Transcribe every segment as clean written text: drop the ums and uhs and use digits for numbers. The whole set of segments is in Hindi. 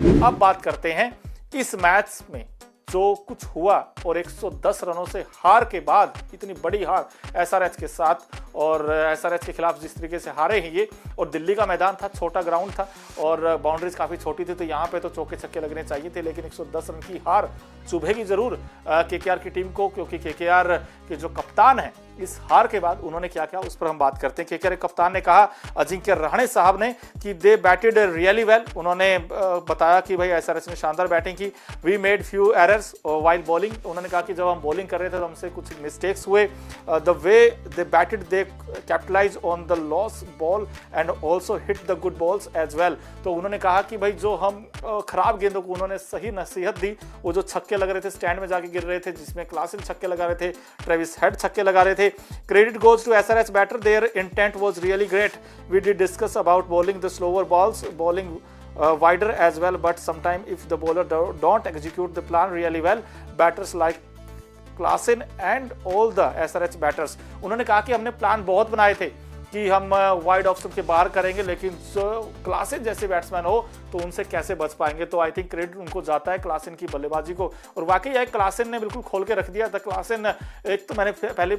अब बात करते हैं इस मैच में जो कुछ हुआ और 110 रनों से हार के बाद, इतनी बड़ी हार एसआरएच के साथ और एसआरएच के खिलाफ जिस तरीके से हारे हैं ये, और दिल्ली का मैदान था, छोटा ग्राउंड था और बाउंड्रीज काफ़ी छोटी थी, तो यहाँ पे तो चौके छक्के लगने चाहिए थे, लेकिन 110 रन की हार चुभेगी जरूर केकेआर की टीम को, क्योंकि केकेआर के जो कप्तान हैं इस हार के बाद उन्होंने क्या किया उस पर हम बात करते हैं। केकेआर के कप्तान ने कहा, अजिंक्य रहाणे साहब ने, कि दे बैटेड रियली वेल। उन्होंने बताया कि भाई एसआरएच ने शानदार बैटिंग की। We made few errors while bowling. उन्होंने कहा कि जब हम बॉलिंग कर रहे थे तो हमसे कुछ मिस्टेक्स हुए। The way they batted they capitalise on the loose ball and also hit the good balls as well. तो उन्होंने कहा कि भाई जो हम खराब गेंदों को उन्होंने सही नसीहत दी, वो जो छक्के लग रहे थे स्टैंड में जाके गिर रहे थे, जिसमें क्लासिन छक्के लगा रहे थे, ट्रेविस हेड छक्के लगा रहे थे। Credit goes to SRH batter. Their intent was really great. We did discuss about bowling the slower balls, bowling wider as well. But sometimes if the bowler don't execute the plan really well, batters like Klassen and all the SRH batters, उन्होंने कहा कि हमने प्लान बहुत बनाए थे कि हम वाइड ऑफ स्टंप के बाहर करेंगे, लेकिन जो क्लासिन जैसे बैट्समैन हो तो उनसे कैसे बच पाएंगे। तो आई थिंक क्रेडिट उनको जाता है क्लासिन की बल्लेबाजी को, और वाकई यह क्लासिन ने बिल्कुल खोल के रख दिया था। क्लासिन, एक तो मैंने पहले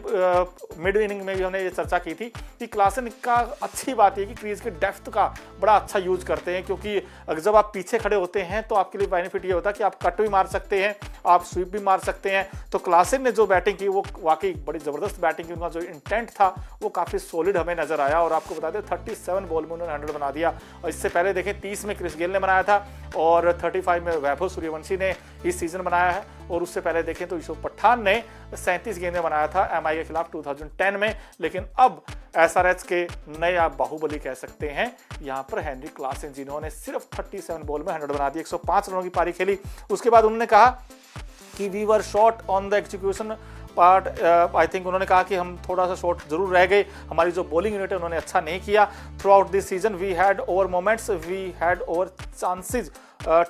मिड इनिंग में भी हमने ये चर्चा की थी कि क्लासिन का अच्छी बात है कि क्रीज के डेप्थ का बड़ा अच्छा यूज करते हैं, क्योंकि जब आप पीछे खड़े होते हैं तो आपके लिए बेनिफिट ये होता है कि आप कट भी मार सकते हैं, आप स्वीप भी मार सकते हैं। तो क्लासिन ने जो बैटिंग की वो वाकई बड़ी जबरदस्त बैटिंग की। उनका जो इंटेंट था वो काफी सॉलिड हमें नजर आया, और आपको बता दें 37 बॉल में उन्होंने 100 बना दिया। और इससे पहले देखें 30 में क्रिस गेल ने बनाया था और 35 में वैभव सूर्यवंशी ने इस सीजन बनाया है, और उससे पहले देखें तो यूसुफ पठान ने 37 गेंदें बनाया था एमआई के खिलाफ 2010 में। लेकिन अब एसआरएच के नए आप बाहुबली कह सकते हैं यहाँ पर हेनरी क्लासेन, जिन्होंने सिर्फ 37 बॉल में 100 बना दिए, 105 रनों की पारी खेली। उसके बाद उन्होंने कहा कि we were short on the execution part. I think उन्होंने कहा कि हम थोड़ा सा शॉर्ट जरूर रह गए, हमारी जो बॉलिंग यूनिट है उन्होंने अच्छा नहीं किया। Throughout this season we had over moments, we had over chances,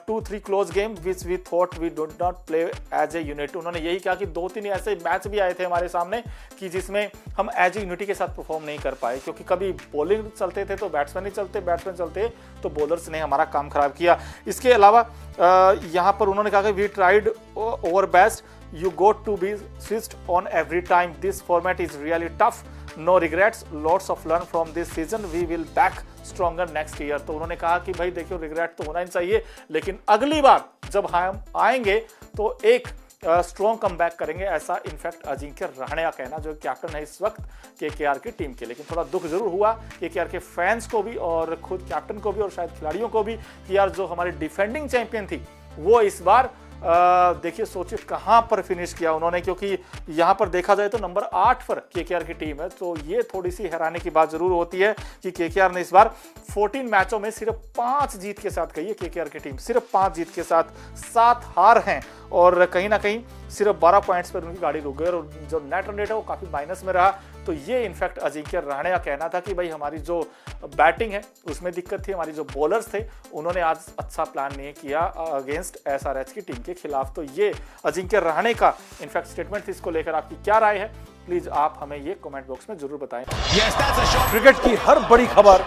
2-3 close game which we thought we did not play as a unit. उन्होंने यही कहा कि 2-3 ऐसे मैच भी आए थे हमारे सामने कि जिसमें हम एज ए यूनिटी के साथ परफॉर्म नहीं कर पाए, क्योंकि कभी बॉलिंग चलते थे तो बैट्समैन नहीं चलते, बैट्समैन चलते तो बॉलर्स ने हमारा काम खराब किया। इसके अलावा यहाँ पर उन्होंने कहा कि we tried our best, you got to be switched on every time. This format is really tough. No regrets. Lots of learn from this season. We will back stronger next year. तो उन्होंने कहा कि भाई देखियो, रिग्रेट तो होना ही चाहिए, लेकिन अगली बार जब हम आएंगे तो एक स्ट्रॉन्ग कमबैक करेंगे, ऐसा इनफैक्ट अजिंक्य रहाणे का कहना, जो कैप्टन है इस वक्त केकेआर की टीम के। लेकिन थोड़ा दुख जरूर हुआ केकेआर के फैंस को भी और खुद कैप्टन को भी और शायद खिलाड़ियों को भी, कि यार जो हमारी डिफेंडिंग चैंपियन थी वो इस बार देखिए सोचिए कहां पर फिनिश किया उन्होंने, क्योंकि यहां पर देखा जाए तो नंबर 8 पर केकेआर की टीम है। तो ये थोड़ी सी हैरानी की बात जरूर होती है कि केकेआर ने इस बार 14 मैचों में सिर्फ 5 जीत के साथ गई है केकेआर की टीम, सिर्फ 5 जीत के साथ 7 हार हैं, और कहीं ना कहीं सिर्फ 12 पॉइंट्स पर उनकी गाड़ी रुक गई, और जो नेट रन रेट है वो काफी माइनस में रहा। तो ये इनफैक्ट अजिंक्य रहाणे का कहना था कि भाई हमारी जो बैटिंग है उसमें दिक्कत थी, हमारी जो बॉलर्स थे उन्होंने आज अच्छा प्लान नहीं किया अगेंस्ट एसआरएच की टीम के खिलाफ। तो ये अजिंक्य रहाणे का इनफैक्ट स्टेटमेंट थी। इसको लेकर आपकी क्या राय है, प्लीज आप हमें ये कमेंट बॉक्स में जरूर बताएं। क्रिकेट की हर बड़ी खबर,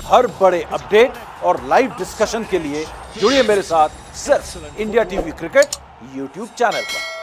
हर बड़े अपडेट और लाइव डिस्कशन के लिए जुड़िए मेरे साथ सिर्फ India TV cricket YouTube channel पर।